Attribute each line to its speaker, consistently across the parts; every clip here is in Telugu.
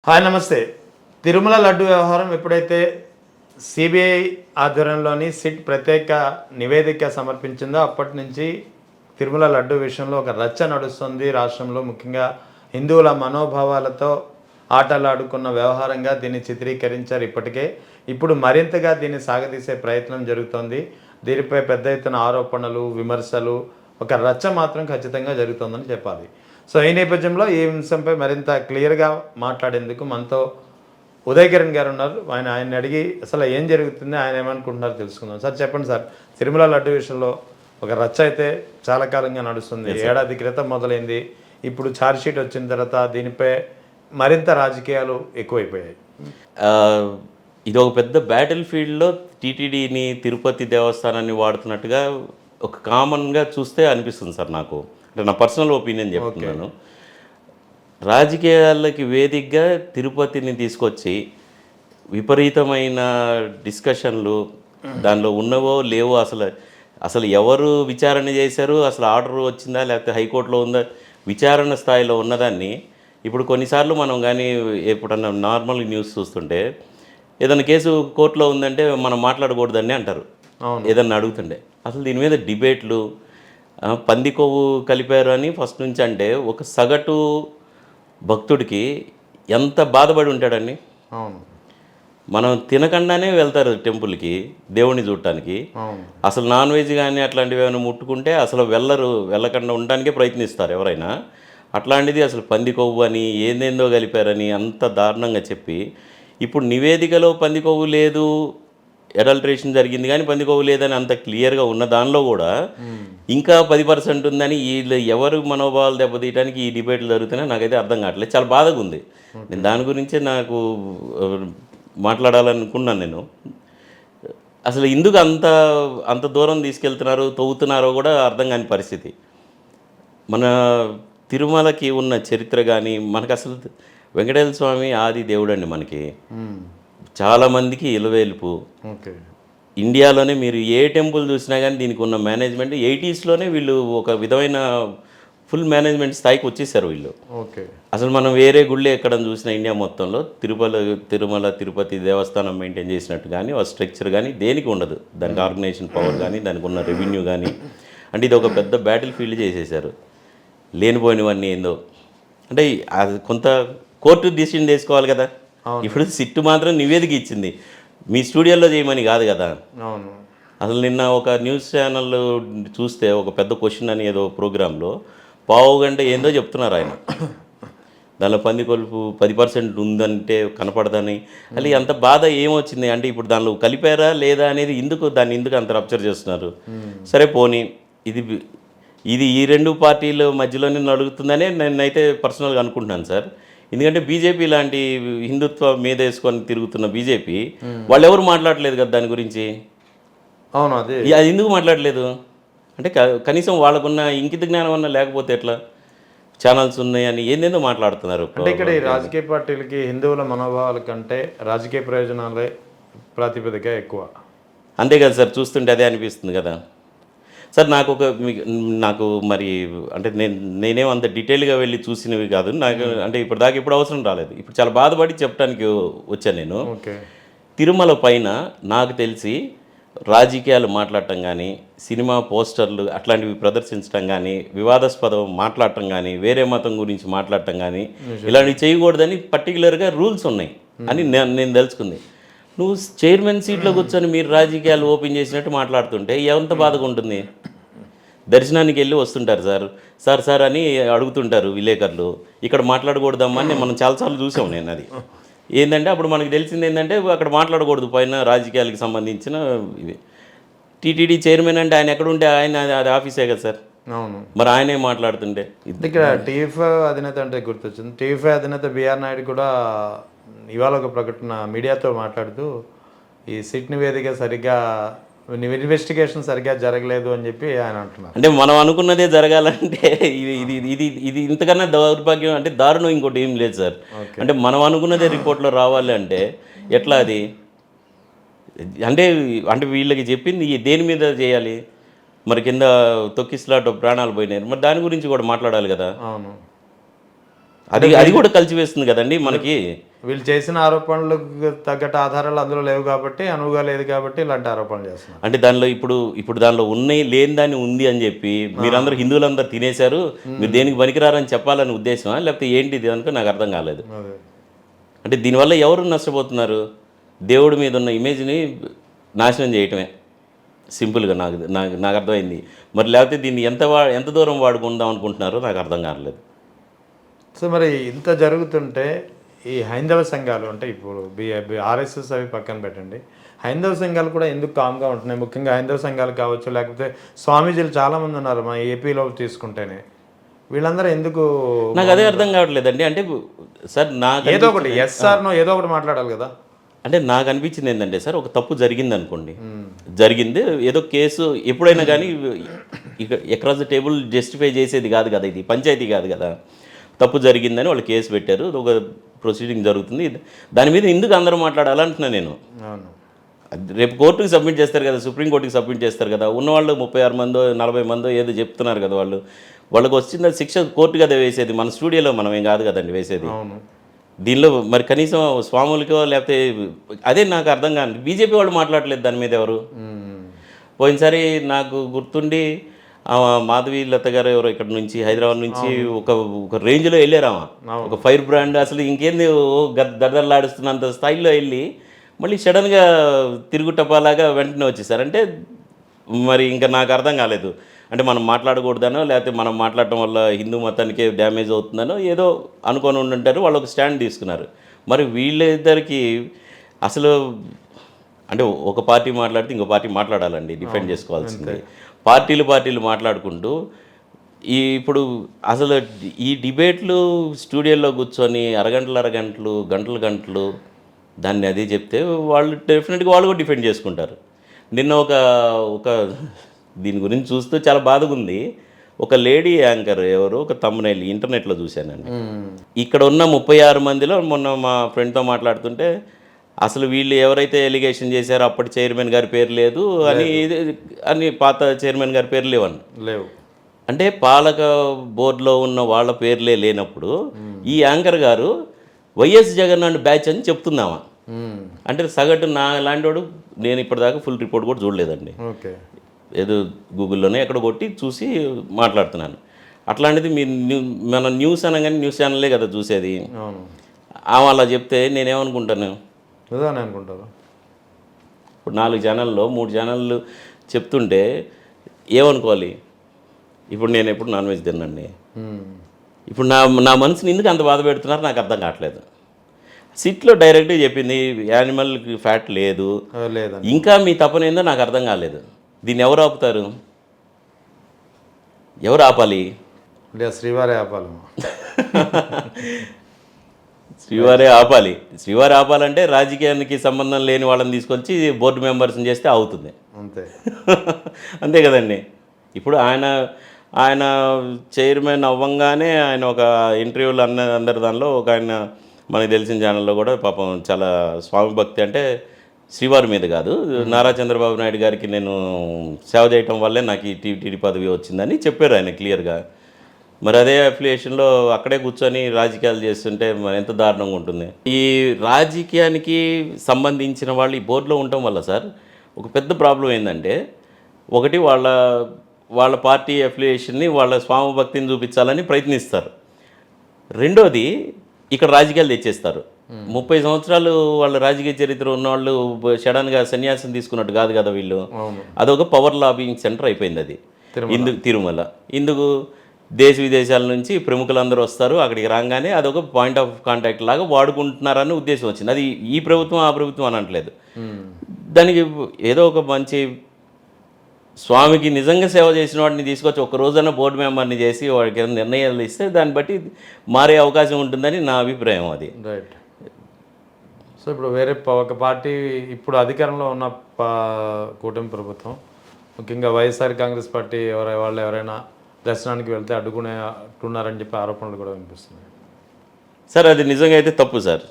Speaker 1: హాయ్ నమస్తే. తిరుమల లడ్డు వ్యవహారం ఎప్పుడైతే సిబిఐ ఆధ్వర్యంలోని సిట్ ప్రత్యేక నివేదిక సమర్పించిందో అప్పటి నుంచి తిరుమల లడ్డు విషయంలో ఒక రచ్చ నడుస్తుంది రాష్ట్రంలో. ముఖ్యంగా హిందువుల మనోభావాలతో ఆటలాడుకున్న వ్యవహారంగా దీన్ని చిత్రీకరించారు ఇప్పటికే. ఇప్పుడు మరింతగా దీన్ని సాగదీసే ప్రయత్నం జరుగుతోంది. దీనిపై పెద్ద ఎత్తున ఆరోపణలు, విమర్శలు, ఒక రచ్చ మాత్రం ఖచ్చితంగా జరుగుతుందని చెప్పాలి. సో ఈ నేపథ్యంలో ఈ అంశంపై మరింత క్లియర్గా మాట్లాడేందుకు మనతో ఉదయ్ కిరణ్ గారు ఉన్నారు. ఆయన్ని అడిగి అసలు ఏం జరుగుతుంది, ఆయన ఏమనుకుంటున్నారో తెలుసుకుందాం. సార్ చెప్పండి సార్, తిరుమల లడ్డు విషయంలో ఒక రచ్చ అయితే చాలా కాలంగా నడుస్తుంది. ఏడాది క్రితం మొదలైంది. ఇప్పుడు ఛార్జ్షీట్ వచ్చిన తర్వాత దీనిపై మరింత రాజకీయాలు ఎక్కువైపోయాయి.
Speaker 2: ఇది ఒక పెద్ద బ్యాటిల్ ఫీల్డ్లో టీటీడీని, తిరుపతి దేవస్థానాన్ని వాడుతున్నట్టుగా ఒక కామన్గా చూస్తే అనిపిస్తుంది సార్ నాకు. అంటే నా పర్సనల్ ఒపీనియన్ చెప్తున్నాను. రాజకీయాలకి వేదికగా తిరుపతిని తీసుకొచ్చి విపరీతమైన డిస్కషన్లు, దానిలో ఉన్నవో లేవో, అసలు ఎవరు విచారణ చేశారు, అసలు ఆర్డర్ వచ్చిందా లేకపోతే హైకోర్టులో ఉందా, విచారణ స్థాయిలో ఉన్నదాన్ని ఇప్పుడు కొన్నిసార్లు మనం కానీ ఎప్పుడన్నా నార్మల్ న్యూస్ చూస్తుంటే ఏదైనా కేసు కోర్టులో ఉందంటే మనం మాట్లాడకూడదని అంటారు ఏదన్నా అడుగుతుండే. అసలు దీని మీద డిబేట్లు, పంది కొవ్వు కలిపారు అని ఫస్ట్ నుంచి అంటే ఒక సగటు భక్తుడికి ఎంత బాధపడి ఉంటాడండి.
Speaker 1: అవును,
Speaker 2: మనం తినకుండానే వెళ్తారు టెంపుల్కి దేవుణ్ణి చూడటానికి. అసలు నాన్ వెజ్ కానీ అట్లాంటివి ఏమైనా ముట్టుకుంటే అసలు వెళ్ళకుండా ఉండడానికే ప్రయత్నిస్తారు ఎవరైనా. అట్లాంటిది అసలు పంది కొవ్వు అని ఏందేందో కలిపారని అంత దారుణంగా చెప్పి ఇప్పుడు నివేదికలో పంది కొవ్వు లేదు, అడల్ట్రేషన్ జరిగింది కానీ పంది కొవ్వు లేదని అంత క్లియర్గా ఉన్న దానిలో కూడా ఇంకా 10% ఉందని వీళ్ళు ఎవరు మనోభావాలు దెబ్బతీయడానికి ఈ డిబేట్లు జరుగుతున్నాయి నాకైతే అర్థం కావట్లేదు. చాలా బాధగా ఉంది. నేను దాని గురించే నాకు మాట్లాడాలనుకున్నాను. నేను అసలు ఎందుకు అంత దూరం తీసుకెళ్తున్నారో, తవ్వుతున్నారో కూడా అర్థం కాని పరిస్థితి. మన తిరుమలకి ఉన్న చరిత్ర కానీ, మనకు అసలు వెంకటేశ్వర స్వామి ఆది దేవుడు అండి. మనకి చాలామందికి ఇలవేల్పు. ఇండియాలోనే మీరు ఏ టెంపుల్ చూసినా కానీ దీనికి ఉన్న మేనేజ్మెంట్ 80sలోనే వీళ్ళు ఒక విధమైన ఫుల్ మేనేజ్మెంట్ స్థాయికి వచ్చేసారు వీళ్ళు. అసలు మనం వేరే గుళ్ళు ఎక్కడ చూసినా ఇండియా మొత్తంలో తిరుమల తిరుపతి దేవస్థానం మెయింటైన్ చేసినట్టు కానీ ఆ స్ట్రక్చర్ కానీ దేనికి ఉండదు. దానికి ఆర్గనైజేషన్ పవర్ కానీ, దానికి ఉన్న రెవెన్యూ కానీ. అంటే ఇది ఒక పెద్ద బ్యాటిల్ ఫీల్డ్ చేసేసారు. లేనిపోయినవన్నీ ఏందో అంటే అది కొంత కోర్టు డిసిషన్ తీసుకోవాలి కదా. ఇప్పుడు సిట్టు మాత్రం నివేదిక ఇచ్చింది, మీ స్టూడియోలో చేయమని కాదు కదా. అసలు నిన్న ఒక న్యూస్ ఛానల్ చూస్తే ఒక పెద్ద క్వశ్చన్ అని ఏదో ప్రోగ్రాంలో పావు గంట ఏందో చెప్తున్నారు ఆయన. దానిలో పంది కొలుపు 10% ఉందంటే కనపడదని. అది అంత బాధ ఏమొచ్చింది అంటే ఇప్పుడు దానిలో కలిపారా లేదా అనేది దాన్ని ఎందుకు అంత రప్చర్ చేస్తున్నారు. సరే పోనీ ఇది ఈ రెండు పార్టీల మధ్యలోనే నడుగుతుందనే నేనైతే పర్సనల్గా అనుకుంటున్నాను సార్. ఎందుకంటే బీజేపీ లాంటి హిందుత్వ మీద వేసుకొని తిరుగుతున్న బీజేపీ వాళ్ళు ఎవరు మాట్లాడలేదు కదా దాని గురించి.
Speaker 1: అవును,
Speaker 2: అది ఎందుకు మాట్లాడలేదు అంటే కనీసం వాళ్ళకున్న ఇంకిత జ్ఞానం అన్నా లేకపోతే ఎట్లా. ఛానల్స్ ఉన్నాయని ఏందేందో మాట్లాడుతున్నారు.
Speaker 1: అంటే ఇక్కడ ఈ రాజకీయ పార్టీలకి హిందువుల మనోభావాల కంటే రాజకీయ ప్రయోజనాలే ప్రాతిపదిక ఎక్కువ. అంతే
Speaker 2: కదా సార్, చూస్తుంటే అదే అనిపిస్తుంది కదా సార్. నాకు మరి అంటే నేనేం అంత డీటెయిల్గా వెళ్ళి చూసినవి కాదు నాకు. అంటే ఇప్పుడు అవసరం రాలేదు. ఇప్పుడు చాలా బాధపడి చెప్పడానికి వచ్చాను నేను. తిరుమల పైన నాకు తెలిసి రాజకీయాలు మాట్లాడటం కానీ, సినిమా పోస్టర్లు అట్లాంటివి ప్రదర్శించడం కానీ, వివాదాస్పదం మాట్లాడటం కానీ, వేరే మతం గురించి మాట్లాడటం కానీ ఇలాంటివి చేయకూడదని పర్టికులర్గా రూల్స్ ఉన్నాయి అని నేను తెలుసుకుంది. నువ్వు చైర్మన్ సీట్లో కూర్చొని మీరు రాజకీయాలు ఓపెన్ చేసినట్టు మాట్లాడుతుంటే ఎంత బాధగా ఉంటుంది. దర్శనానికి వెళ్ళి వస్తుంటారు సార్ అని అడుగుతుంటారు విలేకరులు, ఇక్కడ మాట్లాడకూడదమ్మా అని మనం చాలాసార్లు చూసాం. నేను అది ఏంటంటే అప్పుడు మనకు తెలిసింది ఏంటంటే అక్కడ మాట్లాడకూడదు పైన రాజకీయాలకు సంబంధించిన ఇవి. టీటీడీ చైర్మన్ అంటే ఆయన ఎక్కడుంటే అది ఆఫీసే కదా సార్.
Speaker 1: అవును,
Speaker 2: మరి ఆయనే మాట్లాడుతుంటే.
Speaker 1: ఇక్కడ టీవీ5 అధినేత అంటే గుర్తొచ్చింది. టీవీ5 అధినేత బిఆర్ నాయుడు కూడా ఇవాళ ఒక ప్రకటన మీడియాతో మాట్లాడుతూ ఈ సిట్ నివేదిక సరిగ్గా ఇన్వెస్టిగేషన్ సరిగ్గా జరగలేదు అని చెప్పి ఆయన అంటున్నారు.
Speaker 2: అంటే మనం అనుకున్నదే జరగాలంటే ఇది ఇంతకన్నా దౌర్భాగ్యం అంటే దారుణం ఇంకోటి ఏం లేదు సార్. అంటే మనం అనుకున్నదే రిపోర్ట్లో రావాలి అంటే ఎట్లా అది అంటే వీళ్ళకి చెప్పింది దేని మీద చేయాలి. మరి కింద తొక్కిస్లాట ప్రాణాలు పోయినారు, మరి దాని గురించి కూడా మాట్లాడాలి కదా.
Speaker 1: అవును,
Speaker 2: అది కూడా కలిసివేస్తుంది కదండి మనకి.
Speaker 1: వీళ్ళు చేసిన ఆరోపణలకు తగ్గట్టు ఆధారాలు అందులో లేవు కాబట్టి, అనువుగా లేదు కాబట్టి ఇలాంటి ఆరోపణలు చేస్తున్నారు.
Speaker 2: అంటే దానిలో ఇప్పుడు దానిలో ఉన్నాయి లేని దాన్ని ఉంది అని చెప్పి మీరందరూ హిందువులందరూ తినేశారు, మీరు దేనికి పనికిరారని చెప్పాలని ఉద్దేశమా, లేకపోతే ఏంటిది అనుకో నాకు అర్థం కాలేదు.
Speaker 1: అదే
Speaker 2: అంటే దీనివల్ల ఎవరు నష్టపోతున్నారు? దేవుడి మీద ఉన్న ఇమేజ్ని నాశనం చేయటమే సింపుల్గా నాకు నాకు నాకు అర్థమైంది. మరి లేకపోతే దీన్ని ఎంత దూరం వాడుకుందాం అనుకుంటున్నారో నాకు అర్థం కావట్లేదు.
Speaker 1: సో మరి ఇంత జరుగుతుంటే ఈ హైందవ సంఘాలు అంటే ఇప్పుడు ఆర్ఎస్ఎస్ అవి పక్కన పెట్టండి, హైందవ సంఘాలు కూడా ఎందుకు కామ్గా ఉంటున్నాయి? ముఖ్యంగా హైందవ సంఘాలు కావచ్చు, లేకపోతే స్వామీజీలు చాలామంది ఉన్నారు మా ఏపీలో తీసుకుంటేనే, వీళ్ళందరూ ఎందుకు?
Speaker 2: నాకు అదే అర్థం కావట్లేదండి. అంటే సార్ నాకు
Speaker 1: ఏదో ఒకటి ఎస్ఆర్నో ఏదో ఒకటి మాట్లాడాలి కదా.
Speaker 2: అంటే నాకు అనిపించింది ఏంటంటే సార్, ఒక తప్పు జరిగింది అనుకోండి, జరిగింది ఏదో కేసు ఎప్పుడైనా కానీ ఇక అక్రాస్ ద టేబుల్ జస్టిఫై చేసేది కాదు కదా, ఇది పంచాయతీ కాదు కదా. తప్పు జరిగిందని వాళ్ళు కేసు పెట్టారు, ఒక ప్రొసీడింగ్ జరుగుతుంది, దాని మీద ఎందుకు అందరూ మాట్లాడాలంటున్నా నేను.
Speaker 1: అవును,
Speaker 2: రేపు కోర్టుకి సబ్మిట్ చేస్తారు కదా, సుప్రీంకోర్టుకి సబ్మిట్ చేస్తారు కదా, ఉన్నవాళ్ళు 36 మందో 40 మందో ఏదో చెప్తున్నారు కదా, వాళ్ళకి వచ్చిన శిక్ష కోర్టు కదా వేసేది, మన స్టూడియోలో మనం ఏం కాదు కదండి వేసేది.
Speaker 1: అవును.
Speaker 2: దీనిలో మరి కనీసం స్వాములకో లేకపోతే అదే నాకు అర్థం కాదు, బీజేపీ వాళ్ళు మాట్లాడలేదు దాని మీద ఎవరు. పోయినసారి నాకు గుర్తుండి మాధవి లత గారు ఎవరో ఇక్కడ నుంచి హైదరాబాద్ నుంచి ఒక రేంజ్లో వెళ్ళారామా, ఒక ఫైర్ బ్రాండ్ అసలు ఇంకేంది దద్దర్లాడుస్తున్నంత స్థాయిలో వెళ్ళి మళ్ళీ సడన్గా తిరుగుటపాలాగా వెంటనే వచ్చేసారు. అంటే మరి ఇంకా నాకు అర్థం కాలేదు, అంటే మనం మాట్లాడకూడదనో లేకపోతే మనం మాట్లాడటం వల్ల హిందూ మతానికే డ్యామేజ్ అవుతుందనో ఏదో అనుకొని ఉంటుంటారు, వాళ్ళు ఒక స్టాండ్ తీసుకున్నారు. మరి వీళ్ళిద్దరికి అసలు అంటే ఒక పార్టీ మాట్లాడితే ఇంకో పార్టీ మాట్లాడాలండి, డిఫెండ్ చేసుకోవాల్సింది. పార్టీలు మాట్లాడుకుంటూ ఇప్పుడు అసలు ఈ డిబేట్లు స్టూడియోలో కూర్చొని అరగంటలు గంటలు దాన్ని అది చెప్తే వాళ్ళు డెఫినెట్గా వాళ్ళు కూడా డిఫెండ్ చేసుకుంటారు. నిన్న ఒక దీని గురించి చూస్తూ చాలా బాధగా ఉంది. ఒక లేడీ యాంకర్ ఎవరు ఒక తమ్మునేల్ ఇంటర్నెట్లో చూశానండి. ఇక్కడ ఉన్న 36 మందిలో మొన్న మా ఫ్రెండ్తో మాట్లాడుతుంటే అసలు వీళ్ళు ఎవరైతే ఎలిగేషన్ చేశారో అప్పటి చైర్మన్ గారి పేరు లేదు అని పాత చైర్మన్ గారి పేరు లేవు. అంటే పాలక బోర్డులో ఉన్న వాళ్ళ పేర్లే లేనప్పుడు ఈ యాంకర్ గారు వైఎస్ జగన్ అండ్ బ్యాచ్ అని చెప్తున్నామా? అంటే సగటు నా లాంటివాడు, నేను ఇప్పటిదాకా ఫుల్ రిపోర్ట్ కూడా చూడలేదండి, ఏదో గూగుల్లోనే ఎక్కడ కొట్టి చూసి మాట్లాడుతున్నాను. అట్లాంటిది మన న్యూస్ అనగానే న్యూస్ ఛానల్లే కదా చూసేది, అలా చెప్తే నేనేమనుకుంటాను
Speaker 1: అనుకుంటారు.
Speaker 2: ఇప్పుడు 4 ఛానల్లో 3 ఛానళ్ళు చెప్తుంటే ఏమనుకోవాలి? ఇప్పుడు నేను ఎప్పుడు నాన్ వెజ్ తిన్నాండి, ఇప్పుడు నా మనసుని ఎందుకు అంత బాధ పెడుతున్నారు నాకు అర్థం కావట్లేదు. సిట్లో డైరెక్ట్గా చెప్పింది యానిమల్ ఫ్యాట్ లేదు, ఇంకా మీ తపన ఏందో నాకు అర్థం కాలేదు. దీన్ని ఎవరు ఆపుతారు? ఎవరు ఆపాలి?
Speaker 1: శ్రీవారే ఆపాలి.
Speaker 2: శ్రీవారి ఆపాలంటే రాజకీయానికి సంబంధం లేని వాళ్ళని తీసుకొచ్చి బోర్డు మెంబర్స్ని చేస్తే అవుతుంది, అంతే కదండి. ఇప్పుడు ఆయన చైర్మన్ అవ్వంగానే ఆయన ఒక ఇంటర్వ్యూలో అందరి దానిలో ఒక ఆయన మనకు తెలిసిన ఛానల్లో కూడా పాపం చాలా స్వామి భక్తి, అంటే శ్రీవారి మీద కాదు, నారా చంద్రబాబు నాయుడు గారికి నేను సేవ చేయటం వల్లే నాకు ఈ టీటీ పదవి వచ్చిందని చెప్పారు ఆయన క్లియర్గా. మరి అదే అఫిలియేషన్లో అక్కడే కూర్చొని రాజకీయాలు చేస్తుంటే మరి ఎంత దారుణంగా ఉంటుంది. ఈ రాజకీయానికి సంబంధించిన వాళ్ళు ఈ బోర్డులో ఉండటం వల్ల సార్ ఒక పెద్ద ప్రాబ్లం ఏంటంటే, ఒకటి వాళ్ళ పార్టీ అఫిలియేషన్ని వాళ్ళ స్వామి భక్తిని చూపించాలని ప్రయత్నిస్తారు. రెండోది ఇక్కడ రాజకీయాలు తెచ్చేస్తారు. 30 సంవత్సరాలు వాళ్ళ రాజకీయ చరిత్ర ఉన్నవాళ్ళు సడన్గా సన్యాసం తీసుకున్నట్టు కాదు కదా వీళ్ళు. అదొక పవర్ లాబింగ్ సెంటర్ అయిపోయింది అది తిరుమల. ఇందుకు దేశ విదేశాల నుంచి ప్రముఖులందరూ వస్తారు, అక్కడికి రాగానే అదొక పాయింట్ ఆఫ్ కాంటాక్ట్ లాగా వాడుకుంటున్నారని ఉద్దేశం వచ్చింది. అది ఈ ప్రభుత్వం ఆ ప్రభుత్వం అనట్లేదు. దానికి ఏదో ఒక మంచి స్వామికి నిజంగా సేవ చేసిన వాడిని తీసుకొచ్చి ఒక రోజైనా బోర్డు మెంబర్ని చేసి వాడికి ఏదైనా నిర్ణయాలు ఇస్తే దాన్ని బట్టి మారే అవకాశం ఉంటుందని నా అభిప్రాయం. అది
Speaker 1: రైట్. సో ఇప్పుడు వేరే ఒక పార్టీ ఇప్పుడు అధికారంలో ఉన్న కూటమి ప్రభుత్వం, ముఖ్యంగా వైఎస్ఆర్ కాంగ్రెస్ పార్టీ వాళ్ళు ఎవరైనా దర్శనానికి వెళ్తే అడ్డుకునేట్టున్నారని చెప్పి ఆరోపణలు కూడా వినిపిస్తున్నాయి
Speaker 2: సార్. అది నిజంగా అయితే తప్పు సార్.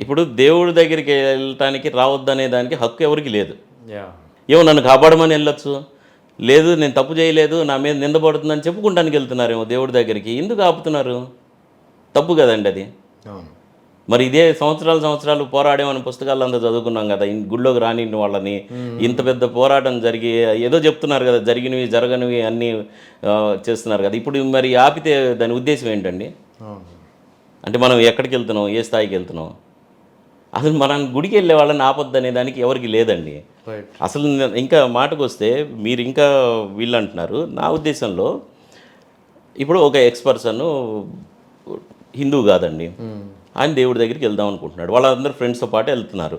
Speaker 2: ఇప్పుడు దేవుడి దగ్గరికి వెళ్ళటానికి రావద్దనే దానికి హక్కు ఎవరికి లేదు. ఏమో నన్ను కాపాడమని వెళ్ళొచ్చు, లేదు నేను తప్పు చేయలేదు నా మీద నిందపడుతుందని చెప్పుకుంటానికి వెళ్తున్నారేమో దేవుడి దగ్గరికి. ఎందుకు ఆపుతున్నారు? తప్పు కదండి అది.
Speaker 1: అవును.
Speaker 2: మరి ఇదే సంవత్సరాలు పోరాడేమని పుస్తకాలు అంతా చదువుకున్నాం కదా, గుళ్ళోకి రాని వాళ్ళని, ఇంత పెద్ద పోరాటం జరిగి ఏదో చెప్తున్నారు కదా, జరిగినవి జరగనివి అన్నీ చేస్తున్నారు కదా. ఇప్పుడు మరి ఆపితే దాని ఉద్దేశం ఏంటండి?
Speaker 1: అవును.
Speaker 2: అంటే మనం ఎక్కడికి వెళ్తున్నాం, ఏ స్థాయికి వెళ్తున్నాం? అసలు మనం గుడికి వెళ్ళే వాళ్ళని ఆపొద్దనే దానికి ఎవరికి లేదండి.
Speaker 1: రైట్.
Speaker 2: అసలు ఇంకా మాటకు వస్తే మీరు ఇంకా వీళ్ళు అంటున్నారు. నా ఉద్దేశంలో ఇప్పుడు ఒక ఎక్స్‌పర్సన్ హిందువు కాదండి, ఆయన దేవుడి దగ్గరికి వెళ్దాం అనుకుంటున్నాడు, వాళ్ళందరూ ఫ్రెండ్స్తో పాటు వెళ్తున్నారు.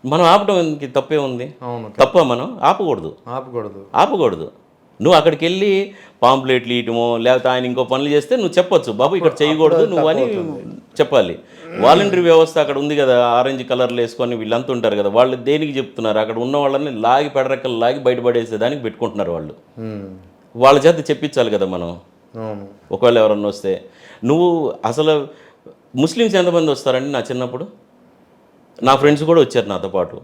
Speaker 2: మనం ఆపడానికి తప్పే ఉంది?
Speaker 1: అవును.
Speaker 2: తప్ప మనం ఆపకూడదు.
Speaker 1: ఆపకూడదు.
Speaker 2: ఆపకూడదు. నువ్వు అక్కడికి వెళ్ళి పాంప్లెట్లు ఇయటమో లేకపోతే ఆయన ఇంకో పనులు చేస్తే నువ్వు చెప్పొచ్చు, బాబు ఇక్కడ చేయకూడదు నువ్వు అని చెప్పాలి. వాలంటరీ వ్యవస్థ అక్కడ ఉంది కదా, ఆరెంజ్ కలర్లు వేసుకొని వీళ్ళంతా ఉంటారు కదా, వాళ్ళు దేనికి చెప్తున్నారు? అక్కడ ఉన్న వాళ్ళని లాగి పెడరెక్కలు లాగి బయటపడేసేదానికి పెట్టుకుంటున్నారు వాళ్ళు. వాళ్ళ చేత చెప్పించాలి కదా మనం.
Speaker 1: అవును.
Speaker 2: ఒకవేళ ఎవరన్నా వస్తే నువ్వు అసలు ముస్లిమ్స్ ఎంతమంది వస్తారండి? నా చిన్నప్పుడు నా ఫ్రెండ్స్ కూడా వచ్చారు నాతో పాటు.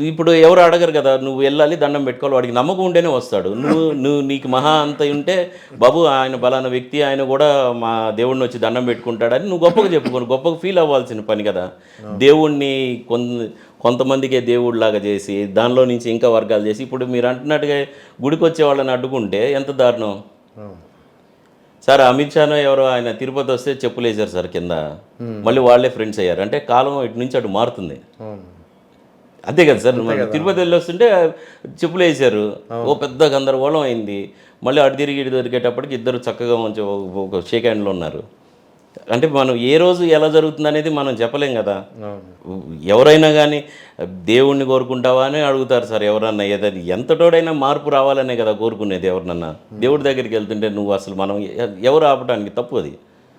Speaker 2: ఇప్పుడు ఎవరు అడగరు కదా, నువ్వు వెళ్ళాలి దండం పెట్టుకోవాలి, వాడికి నమ్మకం ఉంటేనే వస్తాడు. నువ్వు నీకు మహా అంత ఉంటే, బాబు ఆయన బలానా వ్యక్తి, ఆయన కూడా మా దేవుడిని వచ్చి దండం పెట్టుకుంటాడని నువ్వు గొప్పగా చెప్పుకోను, గొప్పగా ఫీల్ అవ్వాల్సిన పని కదా. దేవుణ్ణి కొంతమందికే దేవుడిలాగా చేసి దానిలో నుంచి ఇంకా వర్గాలు చేసి, ఇప్పుడు మీరు అంటున్నట్టుగా గుడికి వచ్చే వాళ్ళని అడ్డుకుంటే ఎంత దారుణం సార్. అమిత్ షానో ఎవరో ఆయన తిరుపతి వస్తే చెప్పులు వేశారు సార్ కింద, మళ్ళీ వాళ్ళే ఫ్రెండ్స్ అయ్యారు. అంటే కాలం ఇటు నుంచి అటు మారుతుంది. అంతే కదా సార్. తిరుపతి వెళ్ళి వస్తుంటే చెప్పులు వేసారు, ఓ పెద్ద గందరగోళం అయింది. మళ్ళీ అటు తిరిగి ఇటు దొరికేటప్పటికి ఇద్దరు చక్కగా మంచి ఒక షేక్ హ్యాండ్లో ఉన్నారు. అంటే మనం ఏ రోజు ఎలా జరుగుతుంది అనేది మనం చెప్పలేం కదా. ఎవరైనా కానీ దేవుణ్ణి కోరుకుంటావా అని అడుగుతారు సార్ ఎవరన్నా. ఏదైనా ఎంతటోడైనా మార్పు రావాలనే కదా కోరుకునేది ఎవరినన్నా. దేవుడి దగ్గరికి వెళ్తుంటే నువ్వు అసలు మనం ఎవరు ఆపడానికి తప్పు అది.